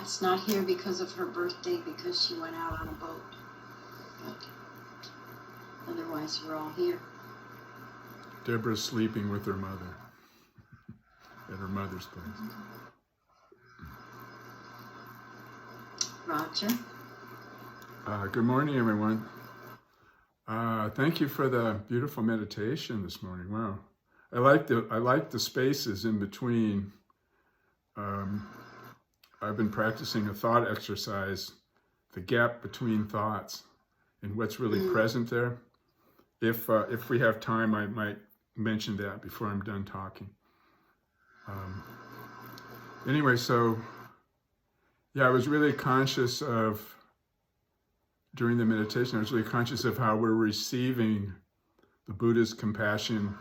Pat's not here because of her birthday, because she went out on a boat. But otherwise, we're all here. Deborah's sleeping with her mother at her mother's place. Roger? Good morning, everyone. Thank you for the beautiful meditation this morning. Wow, I like the spaces in between. I've been practicing a thought exercise, the gap between thoughts and what's really present there. If we have time, I might mention that before I'm done talking. Anyway, so yeah, I was really conscious of, during the meditation, I was really conscious of how we're receiving the Buddha's compassion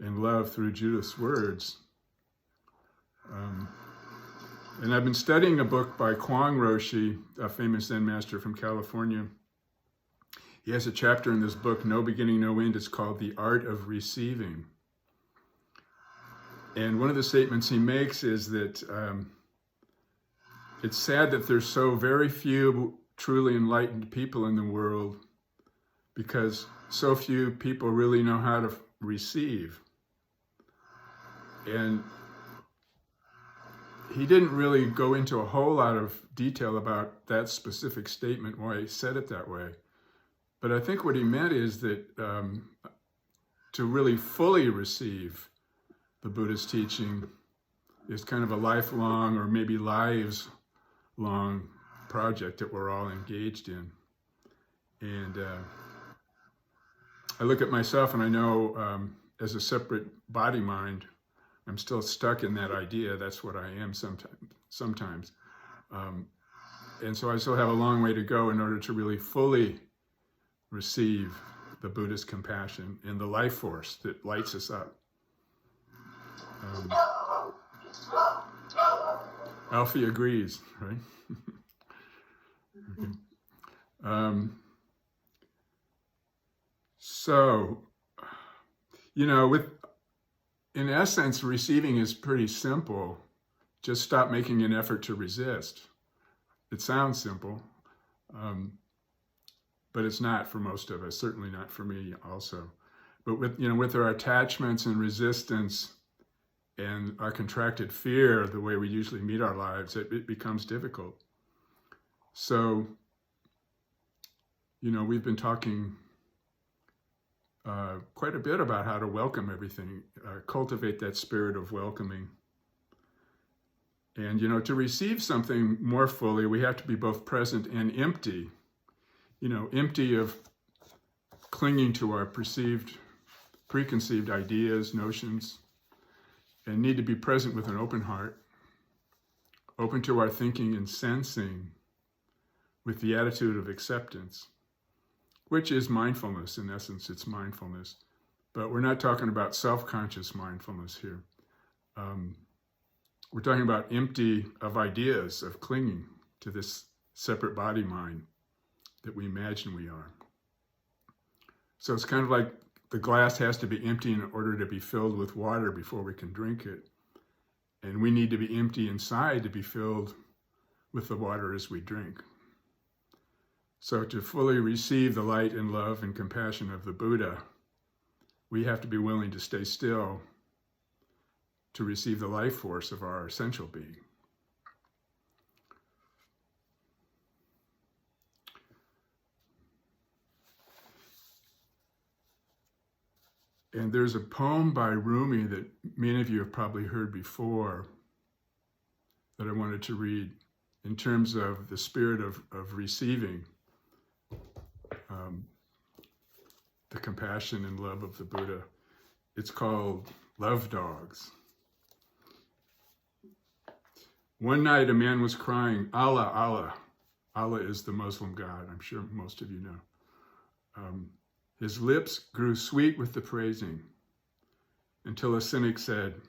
and love through Judith's words. And I've been studying a book by Kwong Roshi, a famous Zen master from California. He has a chapter in this book, No Beginning, No End. It's called The Art of Receiving. And one of the statements he makes is that it's sad that there's so very few truly enlightened people in the world, because so few people really know how to receive. And he didn't really go into a whole lot of detail about that specific statement, why he said it that way. But I think what he meant is that to really fully receive the Buddha's teaching is kind of a lifelong, or maybe lives-long project that we're all engaged in. And I look at myself and I know as a separate body-mind, I'm still stuck in that idea. That's what I am sometimes. And so I still have a long way to go in order to really fully receive the Buddha's compassion and the life force that lights us up. Alfie agrees, right? Okay. So, you know, in essence, receiving is pretty simple. Just stop making an effort to resist. It sounds simple, but it's not for most of us, certainly not for me also. But with our attachments and resistance and our contracted fear, the way we usually meet our lives, it becomes difficult. So, we've been talking quite a bit about how to welcome everything, cultivate that spirit of welcoming. And, to receive something more fully, we have to be both present and empty, empty of clinging to our preconceived ideas, notions, and need to be present with an open heart, open to our thinking and sensing with the attitude of acceptance, which is mindfulness. In essence, it's mindfulness. But we're not talking about self-conscious mindfulness here. We're talking about empty of ideas, of clinging to this separate body mind that we imagine we are. So it's kind of like the glass has to be empty in order to be filled with water before we can drink it. And we need to be empty inside to be filled with the water as we drink. So to fully receive the light and love and compassion of the Buddha, we have to be willing to stay still to receive the life force of our essential being. And there's a poem by Rumi that many of you have probably heard before that I wanted to read in terms of the spirit of receiving the compassion and love of the Buddha. It's called Love Dogs. One night a man was crying, Allah, Allah. Allah is the Muslim God, I'm sure most of you know. His lips grew sweet with the praising until a cynic said,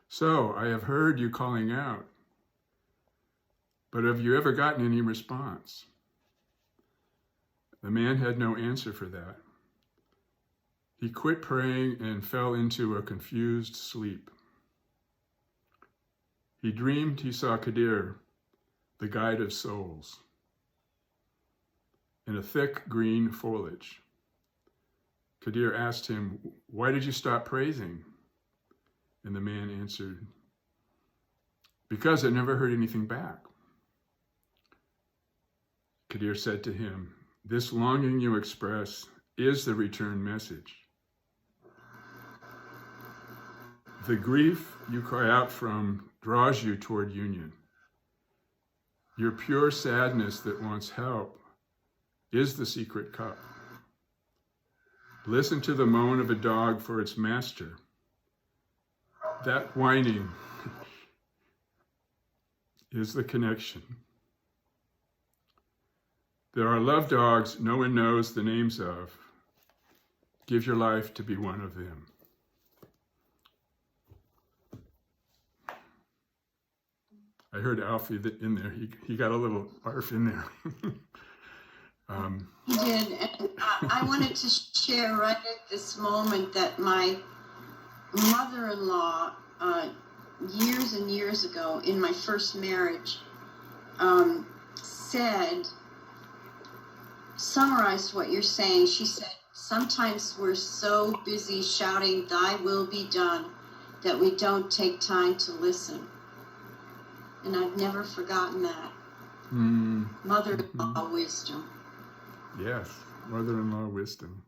"So, I have heard you calling out, but have you ever gotten any response?" The man had no answer for that. He quit praying and fell into a confused sleep. He dreamed he saw Kadir, the guide of souls, in a thick green foliage. Kadir asked him, "Why did you stop praising?" And the man answered, "Because I never heard anything back." Kadir said to him, "This longing you express is the return message. The grief you cry out from draws you toward union. Your pure sadness that wants help is the secret cup. Listen to the moan of a dog for its master. That whining is the connection. There are love dogs no one knows the names of. Give your life to be one of them." I heard Alfie in there. He got a little barf in there. He did, and I wanted to share right at this moment that my mother-in-law, years and years ago, in my first marriage, summarized what you're saying. She said, "Sometimes we're so busy shouting, 'Thy will be done,' that we don't take time to listen." And I've never forgotten that. Mother-in-law wisdom. Yes, mother-in-law wisdom.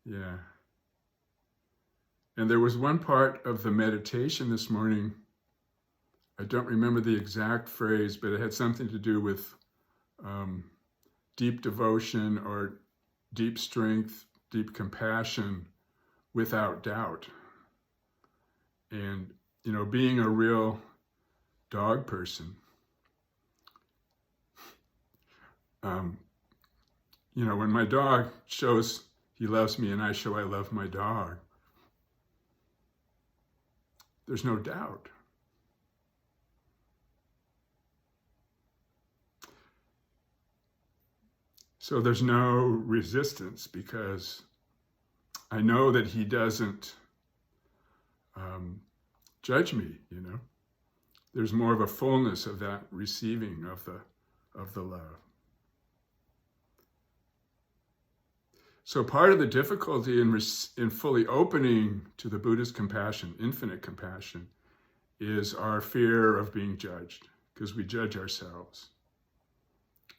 Yeah. And there was one part of the meditation this morning, I don't remember the exact phrase, but it had something to do with deep devotion or deep strength, deep compassion without doubt. And, being a real dog person, when my dog shows he loves me and I show I love my dog, there's no doubt. So there's no resistance because I know that he doesn't judge me, There's more of a fullness of that receiving of the love. So part of the difficulty in fully opening to the Buddha's compassion, infinite compassion, is our fear of being judged, because we judge ourselves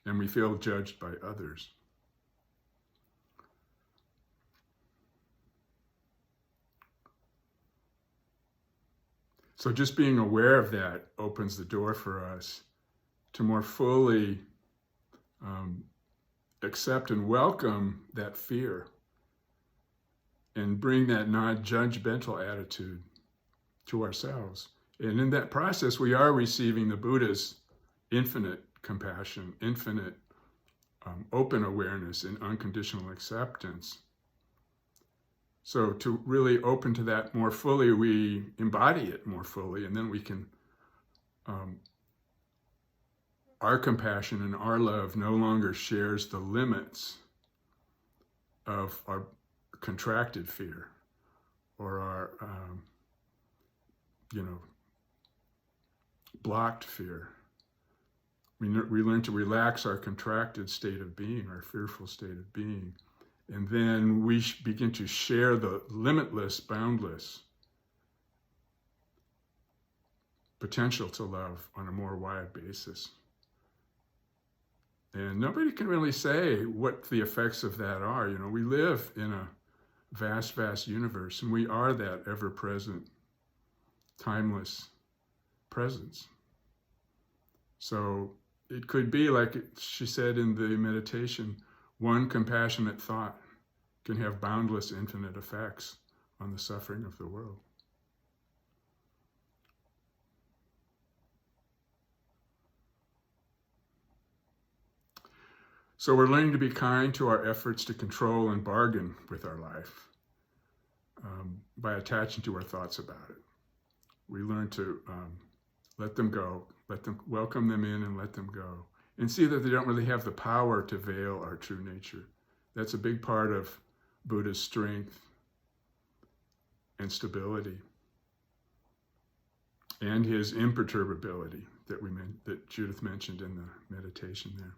and we feel judged by others. So just being aware of that opens the door for us to more fully accept and welcome that fear and bring that non-judgmental attitude to ourselves. And in that process, we are receiving the Buddha's infinite compassion, infinite open awareness and unconditional acceptance. So to really open to that more fully, we embody it more fully, and then we can, our compassion and our love no longer shares the limits of our contracted fear or our, blocked fear. We learn to relax our contracted state of being, our fearful state of being. And then we begin to share the limitless, boundless potential to love on a more wide basis. And nobody can really say what the effects of that are. We live in a vast, vast universe, and we are that ever-present, timeless presence. So it could be like she said in the meditation, one compassionate thought can have boundless, infinite effects on the suffering of the world. So we're learning to be kind to our efforts to control and bargain with our life by attaching to our thoughts about it. We learn to let them go, welcome them in and let them go, and see that they don't really have the power to veil our true nature. That's a big part of Buddha's strength and stability and his imperturbability, that Judith mentioned in the meditation there.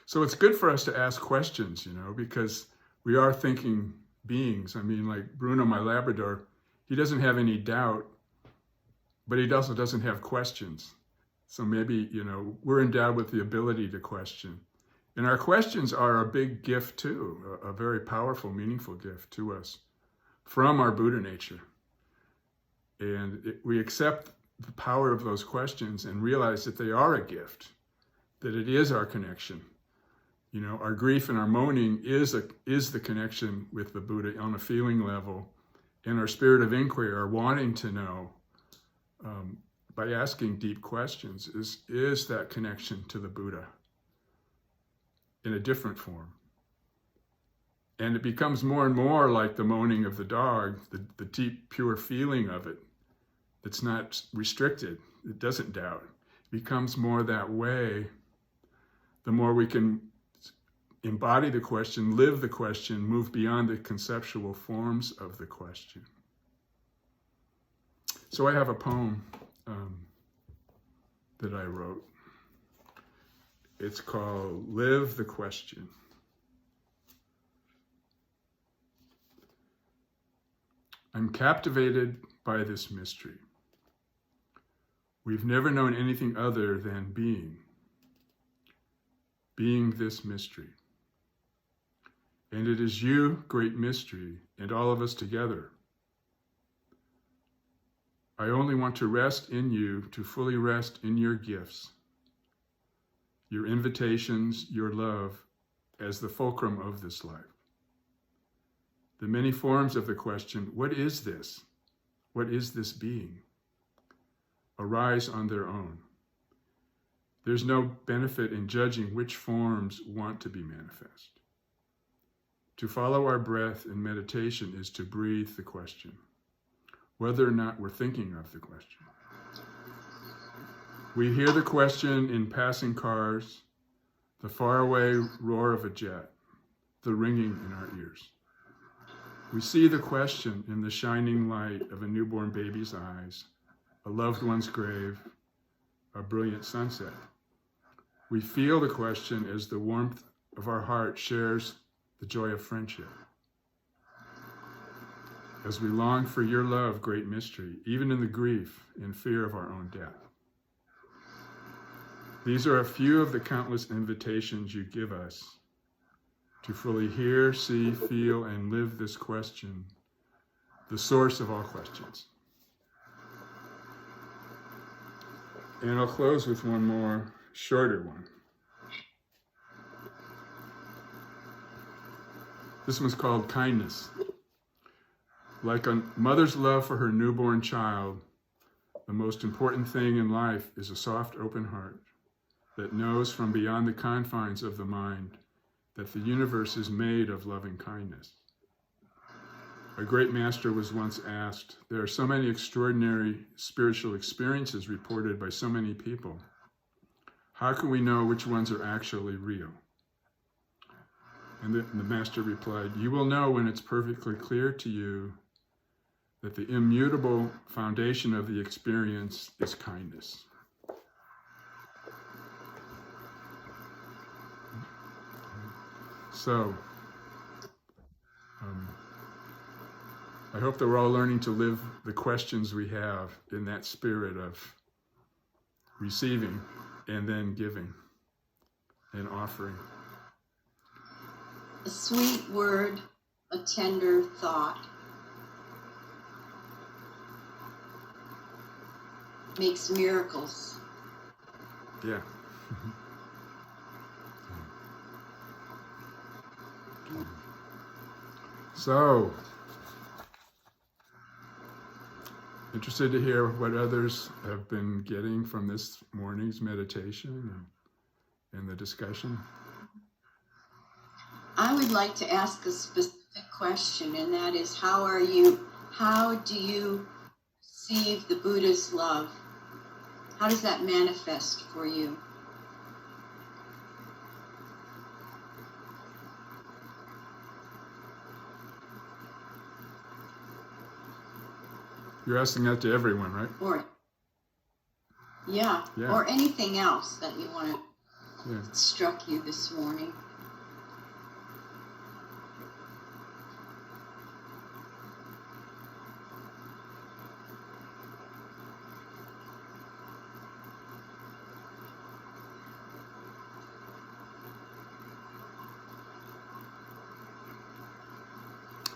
So it's good for us to ask questions, because we are thinking beings. I mean, like Bruno, my Labrador, he doesn't have any doubt, but he also doesn't have questions. So maybe, we're endowed with the ability to question. And our questions are a big gift too, a very powerful, meaningful gift to us from our Buddha nature. And we accept the power of those questions and realize that they are a gift, that it is our connection. Our grief and our moaning is the connection with the Buddha on a feeling level. And our spirit of inquiry, our wanting to know, by asking deep questions, is that connection to the Buddha in a different form. And it becomes more and more like the moaning of the dog, the deep, pure feeling of it that's not restricted. It doesn't doubt. It becomes more that way the more we can embody the question, live the question, move beyond the conceptual forms of the question. So I have a poem that I wrote. It's called Live the Question. I'm captivated by this mystery. We've never known anything other than being this mystery. And it is you, great mystery, and all of us together. I only want to rest in you, to fully rest in your gifts, your invitations, your love, as the fulcrum of this life. The many forms of the question, what is this? What is this being? Arise on their own. There's no benefit in judging which forms want to be manifest. To follow our breath in meditation is to breathe the question, whether or not we're thinking of the question. We hear the question in passing cars, the faraway roar of a jet, the ringing in our ears. We see the question in the shining light of a newborn baby's eyes, a loved one's grave, a brilliant sunset. We feel the question as the warmth of our heart shares the joy of friendship. As we long for your love, great mystery, even in the grief and fear of our own death. These are a few of the countless invitations you give us to fully hear, see, feel, and live this question, the source of all questions. And I'll close with one more shorter one. This one's called Kindness. Like a mother's love for her newborn child, the most important thing in life is a soft, open heart that knows from beyond the confines of the mind that the universe is made of loving kindness. A great master was once asked, there are so many extraordinary spiritual experiences reported by so many people. How can we know which ones are actually real? And the master replied, you will know when it's perfectly clear to you that the immutable foundation of the experience is kindness. So, I hope that we're all learning to live the questions we have in that spirit of receiving and then giving and offering. A sweet word, a tender thought makes miracles. Yeah. So, interested to hear what others have been getting from this morning's meditation and the discussion. I would like to ask a specific question, and that is, how do you receive the Buddha's love? How does that manifest for you? You're asking that to everyone, right? Or yeah, Yeah. or anything else that you want to Yeah. struck you this morning.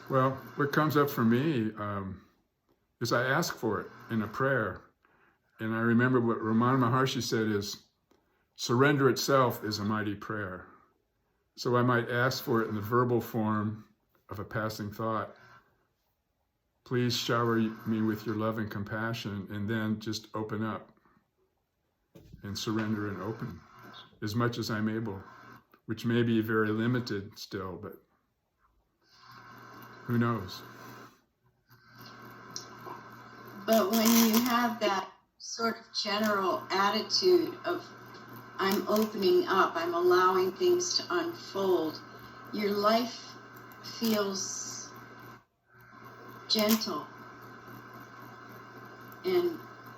Well, what comes up for me is I ask for it in a prayer. And I remember what Ramana Maharshi said is, surrender itself is a mighty prayer. So I might ask for it in the verbal form of a passing thought. Please shower me with your love and compassion, and then just open up and surrender and open as much as I'm able, which may be very limited still, but who knows? But when you have that sort of general attitude of, I'm opening up, I'm allowing things to unfold, your life feels gentle and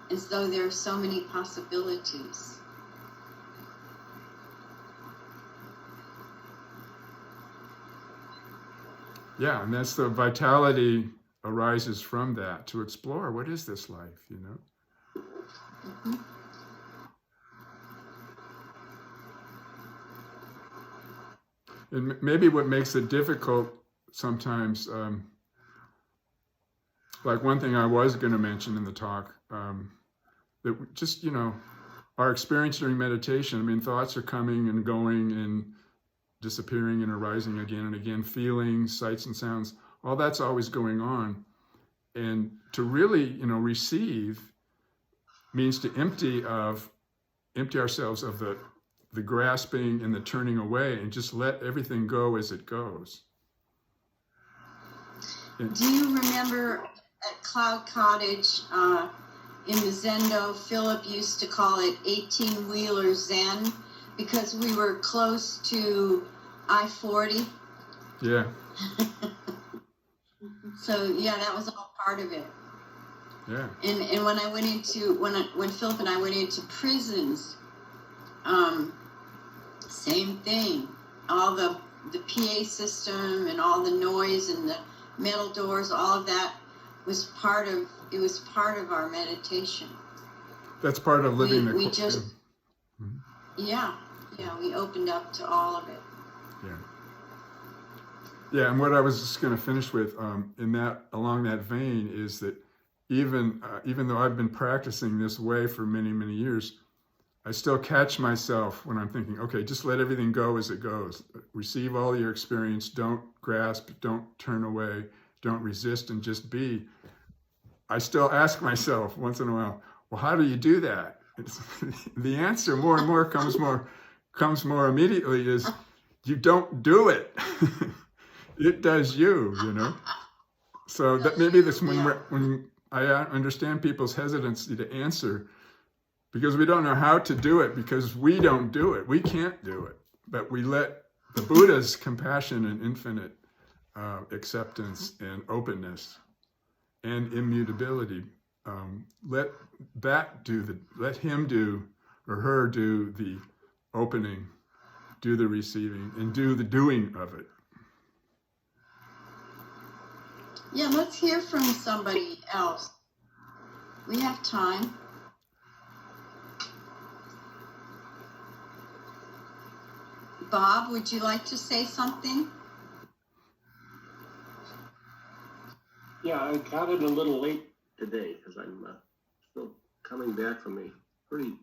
as though there are so many possibilities. Yeah, and that's the vitality arises from that, to explore what is this life, you know? Mm-hmm. And maybe what makes it difficult sometimes, like one thing I was going to mention in the talk, that just, you know, our experience during meditation, I mean, thoughts are coming and going and disappearing and arising again and again, feelings, sights and sounds, all that's always going on. And to really, you know, receive means to empty ourselves of the grasping and the turning away and just let everything go as it goes. Do you remember at Cloud Cottage in the Zendo, Philip used to call it 18-wheeler Zen because we were close to I-40? Yeah. So yeah, that was all part of it. Yeah. And when I went into when Philip and I went into prisons, same thing. All the PA system and all the noise and the metal doors, all of that was part of our meditation. That's part of living we just mm-hmm. yeah, we opened up to all of it. Yeah, and what I was just going to finish with along that vein is that even though I've been practicing this way for many, many years, I still catch myself when I'm thinking, okay, just let everything go as it goes. Receive all your experience. Don't grasp. Don't turn away. Don't resist, and just be. I still ask myself once in a while, well, how do you do that? The answer more and more comes more immediately is, you don't do it. It does you know. So that maybe this when I understand people's hesitancy to answer, because we don't know how to do it, because we don't do it. We can't do it. But we let the Buddha's compassion and infinite acceptance and openness and immutability, let him do or her do the opening, do the receiving, and do the doing of it. Yeah, let's hear from somebody else. We have time. Bob, would you like to say something? Yeah, I got it a little late today because I'm still coming back from a pretty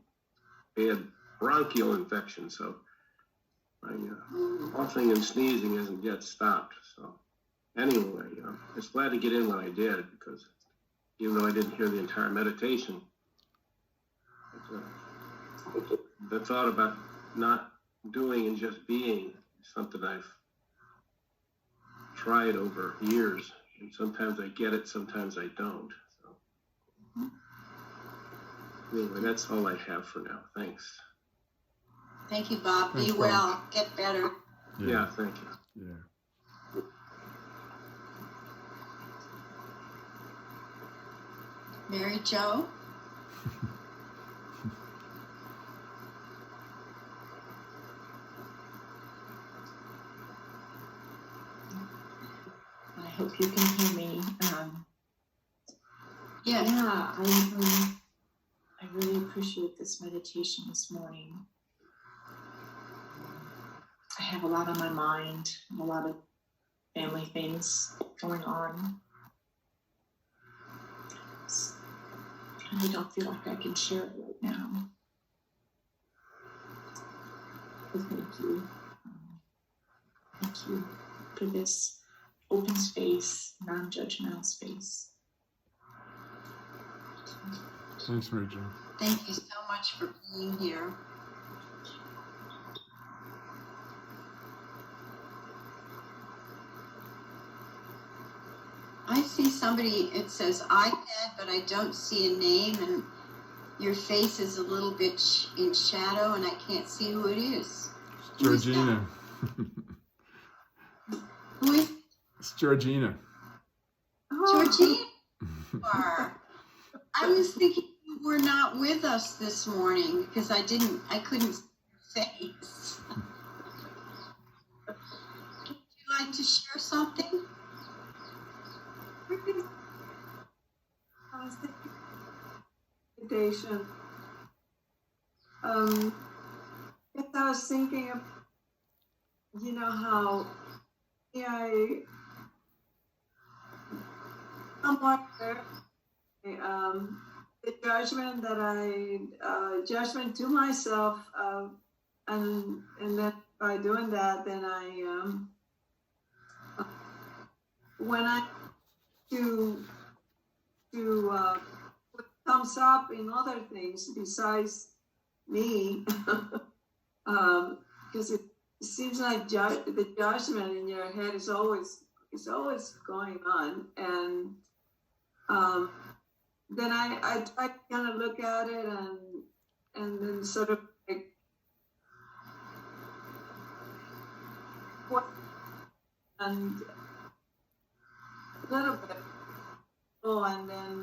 bad bronchial infection, so my coughing and sneezing hasn't yet stopped. So anyway, I'm just glad to get in when I did, because even though I didn't hear the entire meditation, the thought about not doing and just being is something I've tried over years. And sometimes I get it, sometimes I don't. So anyway, that's all I have for now. Thanks. Thank you, Bob. Thanks, Be well. Bob. Get better. Yeah, thank you. Yeah. Mary Jo? I hope you can hear me. Yes. Yeah, I really appreciate this meditation this morning. I have a lot on my mind, a lot of family things going on. I don't feel like I can share it right now. But thank you. Thank you for this open space, non-judgmental space. Thanks, Mary Jo. Thank you so much for being here. I see somebody, it says iPad, but I don't see a name, and your face is a little bit in shadow, and I can't see who it is. Who is that? Georgina. Who is It's Georgina. Georgina? I was thinking you were not with us this morning because I couldn't see your face. Would you like to share something? I was thinking meditation. Yes, I was thinking of, how somewhat the judgment to myself, and then by doing that, then when I put thumbs up in other things besides me, because it seems like the judgment in your head is always going on, and then I try to kind of look at it and then sort of like what and a little bit. Oh, and then